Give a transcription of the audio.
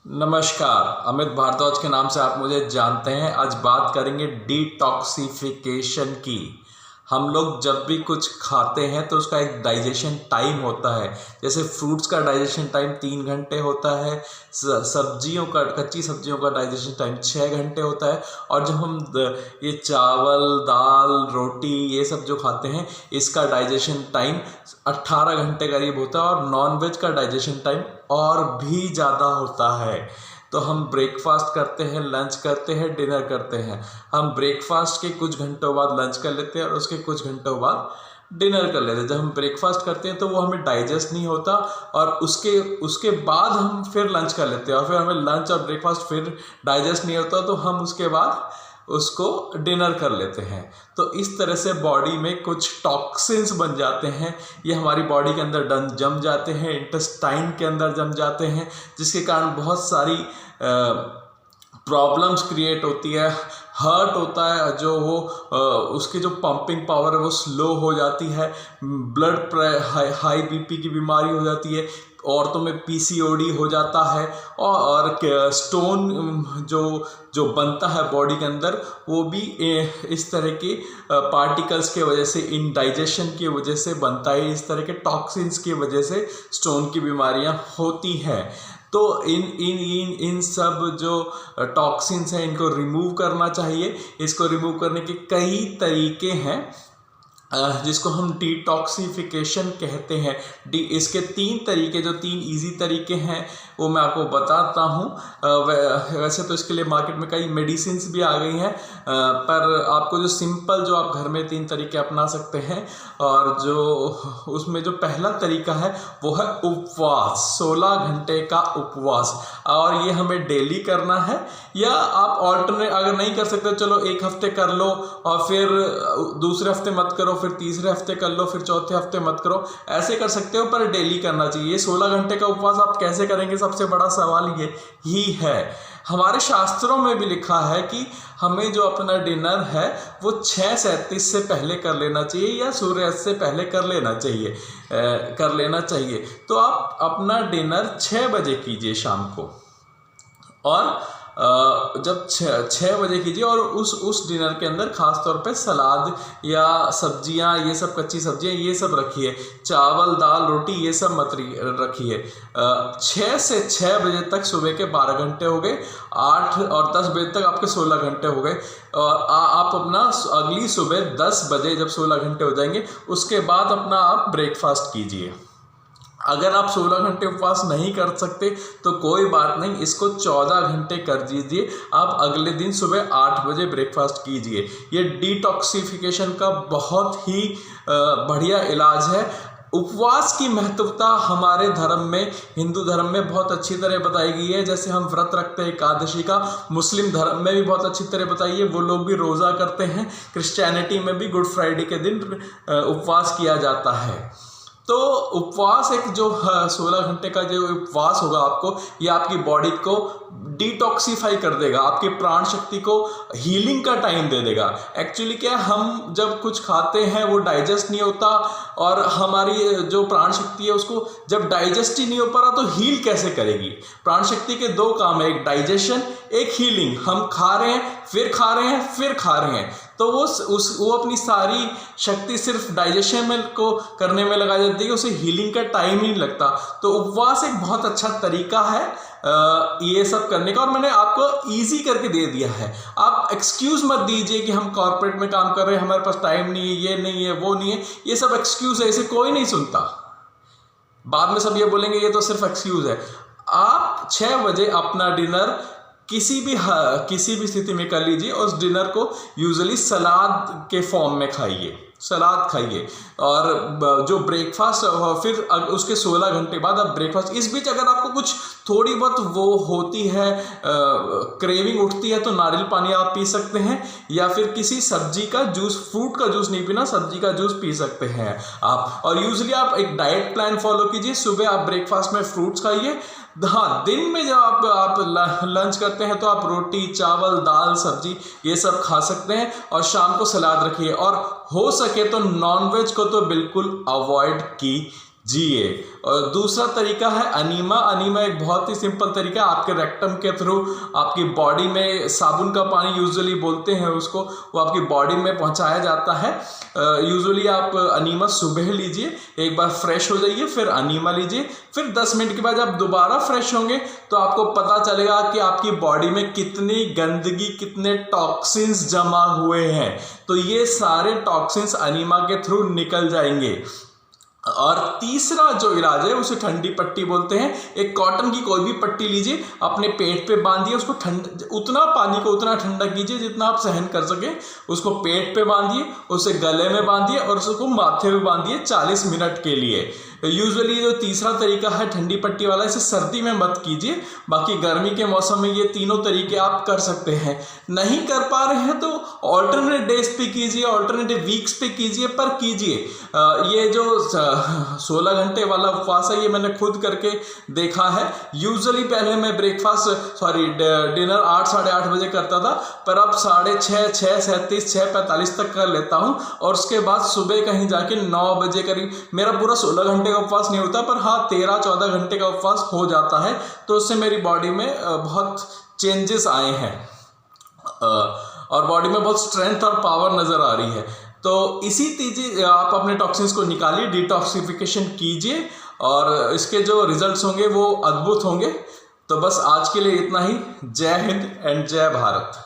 नमस्कार, अमित भारद्वाज के नाम से आप मुझे जानते हैं। आज बात करेंगे डिटॉक्सिफिकेशन की। हम लोग जब भी कुछ खाते हैं तो उसका एक डाइजेशन टाइम होता है। जैसे फ्रूट्स का डाइजेशन टाइम 3 घंटे होता है, कच्ची सब्जियों का डाइजेशन टाइम 6 घंटे होता है, और जब हम ये चावल, दाल, रोटी ये सब जो खाते हैं इसका डाइजेशन टाइम 18 घंटे करीब होता है, और नॉन वेज का डाइजेशन टाइम और भी ज़्यादा होता है। तो हम ब्रेकफास्ट करते हैं, लंच करते हैं, डिनर करते हैं। हम ब्रेकफास्ट के कुछ घंटों बाद लंच कर लेते हैं और उसके कुछ घंटों बाद डिनर कर लेते हैं। जब हम ब्रेकफास्ट करते हैं तो वो हमें डाइजेस्ट नहीं होता, और उसके बाद हम फिर लंच कर लेते हैं, और फिर हमें लंच और ब्रेकफास्ट फिर डाइजेस्ट नहीं होता तो हम उसके बाद उसको डिनर कर लेते हैं। तो इस तरह से बॉडी में कुछ टॉक्सिन्स बन जाते हैं, ये हमारी बॉडी के अंदर जम जाते हैं, इंटेस्टाइन के अंदर जम जाते हैं, जिसके कारण बहुत सारी प्रॉब्लम्स क्रिएट होती है। हर्ट होता है, जो वो उसकी जो पंपिंग पावर है वो स्लो हो जाती है, ब्लड हाई बीपी की बीमारी हो जाती है, औरतों में पीसीओडी हो जाता है, और स्टोन जो बनता है बॉडी के अंदर वो भी इस तरह के पार्टिकल्स के वजह से, इनडाइजेशन की वजह से बनता है। इस तरह के टॉक्सिन्स की वजह से स्टोन की बीमारियां होती हैं। तो इन सब जो टॉक्सिन्स हैं इनको रिमूव करना चाहिए। इसको रिमूव करने के कई तरीके हैं, जिसको हम डिटॉक्सिफिकेशन कहते हैं। इसके 3 तरीके, जो 3 इजी तरीके हैं वो मैं आपको बताता हूँ। वैसे तो इसके लिए मार्केट में कई मेडिसिन्स भी आ गई हैं, पर आपको जो सिंपल, जो आप घर में 3 तरीके अपना सकते हैं, और जो उसमें जो पहला तरीका है वो है उपवास, 16 घंटे का उपवास। और ये हमें डेली करना है, या आप ऑल्टरनेट अगर नहीं कर सकते चलो 1 हफ्ते कर लो, और फिर दूसरे हफ्ते मत करो, फिर तीसरे हफ्ते कर लो, फिर चौथे हफ्ते मत करो, ऐसे कर सकते हो, पर डेली करना चाहिए। 16 घंटे का उपवास आप कैसे करेंगे, सबसे बड़ा सवाल ये ही है। हमारे शास्त्रों में भी लिखा है कि हमें जो अपना डिनर है वो 6:37 से पहले कर लेना चाहिए, या सूर्यास्त से पहले कर लेना चाहिए। तो आप अपना डिनर 6 बजे कीजिए शाम को, और जब 6 बजे कीजिए, और उस डिनर के अंदर खास तौर पे सलाद या सब्जियां, ये सब कच्ची सब्जियां ये सब रखिए, चावल, दाल, रोटी ये सब मत रखिए। 6 से 6 बजे तक सुबह के 12 घंटे हो गए, 8 और 10 बजे तक आपके 16 घंटे हो गए, और आप अपना अगली सुबह 10 बजे जब 16 घंटे हो जाएंगे उसके बाद अपना आप ब्रेकफास्ट कीजिए। अगर आप 16 घंटे उपवास नहीं कर सकते तो कोई बात नहीं, इसको 14 घंटे कर दीजिए। आप अगले दिन सुबह 8 बजे ब्रेकफास्ट कीजिए। ये डिटॉक्सिफिकेशन का बहुत ही बढ़िया इलाज है। उपवास की महत्वता हमारे धर्म में, हिंदू धर्म में बहुत अच्छी तरह बताई गई है। जैसे हम व्रत रखते हैं एकादशी का, मुस्लिम धर्म में भी बहुत अच्छी तरह बताई है, वो लोग भी रोज़ा करते हैं। क्रिश्चियनिटी में भी गुड फ्राइडे के दिन उपवास किया जाता है। तो उपवास एक जो 16 घंटे का जो उपवास होगा आपको, ये आपकी बॉडी को डिटॉक्सिफाई कर देगा, आपके प्राण शक्ति को हीलिंग का टाइम दे देगा। एक्चुअली क्या, हम जब कुछ खाते हैं वो डाइजेस्ट नहीं होता, और हमारी जो प्राण शक्ति है उसको जब डाइजेस्ट ही नहीं हो पा रहा तो हील कैसे करेगी। प्राण शक्ति के 2 काम है, एक डाइजेशन, एक हीलिंग। हम खा रहे हैं, फिर खा रहे हैं, फिर खा रहे हैं, तो वो अपनी सारी शक्ति सिर्फ डाइजेशन में को करने में लगा जाती है, उसे हीलिंग का टाइम ही नहीं लगता। तो उपवास एक बहुत अच्छा तरीका है ये सब करने का, और मैंने आपको इजी करके दे दिया है। आप एक्सक्यूज मत दीजिए कि हम कॉर्पोरेट में काम कर रहे हैं, हमारे पास टाइम नहीं है, ये नहीं है, वो नहीं है। ये सब एक्सक्यूज है, इसे कोई नहीं सुनता। बाद में सब ये बोलेंगे ये तो सिर्फ एक्सक्यूज है। आप 6 बजे अपना डिनर किसी भी स्थिति में कर लीजिए। उस डिनर को यूजुअली सलाद के फॉर्म में खाइए, सलाद खाइए, और जो ब्रेकफास्ट, फिर उसके 16 घंटे बाद आप ब्रेकफास्ट। इस बीच अगर आपको कुछ थोड़ी बहुत वो होती है, क्रेविंग उठती है, तो नारियल पानी आप पी सकते हैं, या फिर किसी सब्जी का जूस, फ्रूट का जूस नहीं पीना, सब्जी का जूस पी सकते हैं आप। और यूजुअली आप एक डाइट प्लान फॉलो कीजिए। सुबह आप ब्रेकफास्ट में फ्रूट्स खाइए। हाँ, दिन में जब आप लंच करते हैं तो आप रोटी, चावल, दाल, सब्जी ये सब खा सकते हैं, और शाम को सलाद रखिए। और हो सके तो नॉनवेज को तो बिल्कुल अवॉइड कीजिए। जिए। और दूसरा तरीका है अनीमा। अनीमा एक बहुत ही सिंपल तरीका है, आपके रेक्टम के थ्रू आपकी बॉडी में साबुन का पानी यूजुअली बोलते हैं उसको, वो आपकी बॉडी में पहुंचाया जाता है। यूजुअली आप अनीमा सुबह लीजिए, एक बार फ्रेश हो जाइए, फिर अनीमा लीजिए, फिर 10 मिनट के बाद जब दोबारा फ्रेश होंगे तो आपको पता चलेगा कि आपकी बॉडी में कितनी गंदगी, कितने टॉक्सिन्स जमा हुए हैं। तो ये सारे टॉक्सिन्स अनीमा के थ्रू निकल जाएंगे। और तीसरा जो इलाज है उसे ठंडी पट्टी बोलते हैं। एक कॉटन की कोई भी पट्टी लीजिए, अपने पेट पे बांधिए, उसको उतना पानी को उतना ठंडा कीजिए जितना आप सहन कर सके, उसको पेट पे बांधिए, उसे गले में बांधिए और उसको माथे पे बांधिए 40 मिनट के लिए। यूजुअली जो तीसरा तरीका है ठंडी पट्टी वाला, इसे सर्दी में मत कीजिए, बाकी गर्मी के मौसम में ये तीनों तरीके आप कर सकते हैं। नहीं कर पा रहे हैं तो ऑल्टरनेट डेज पे कीजिए, ऑल्टरनेटिव वीक्स पे कीजिए, पर कीजिए। ये जो 16 घंटे वाला उपवास है ये मैंने खुद करके देखा है। यूजुअली पहले मैं डिनर 8 साढ़े 8 बजे करता था, पर अब 6:30, 6:37, 6:45 तक कर लेता हूँ। और उसके बाद सुबह कहीं जाके 9 बजे करीब, मेरा पूरा 16 घंटे का उपवास नहीं होता, पर हाँ 13-14 घंटे का उपवास हो जाता है। तो उससे मेरी बॉडी में बहुत चेंजेस आए हैं और बॉडी में बहुत स्ट्रेंथ और पावर नज़र आ रही है। तो इसी तेजी आप अपने टॉक्सिन्स को निकालिए, डिटॉक्सिफिकेशन कीजिए और इसके जो रिजल्ट्स होंगे वो अद्भुत होंगे। तो बस आज के लिए इतना ही। जय हिंद एंड जय भारत।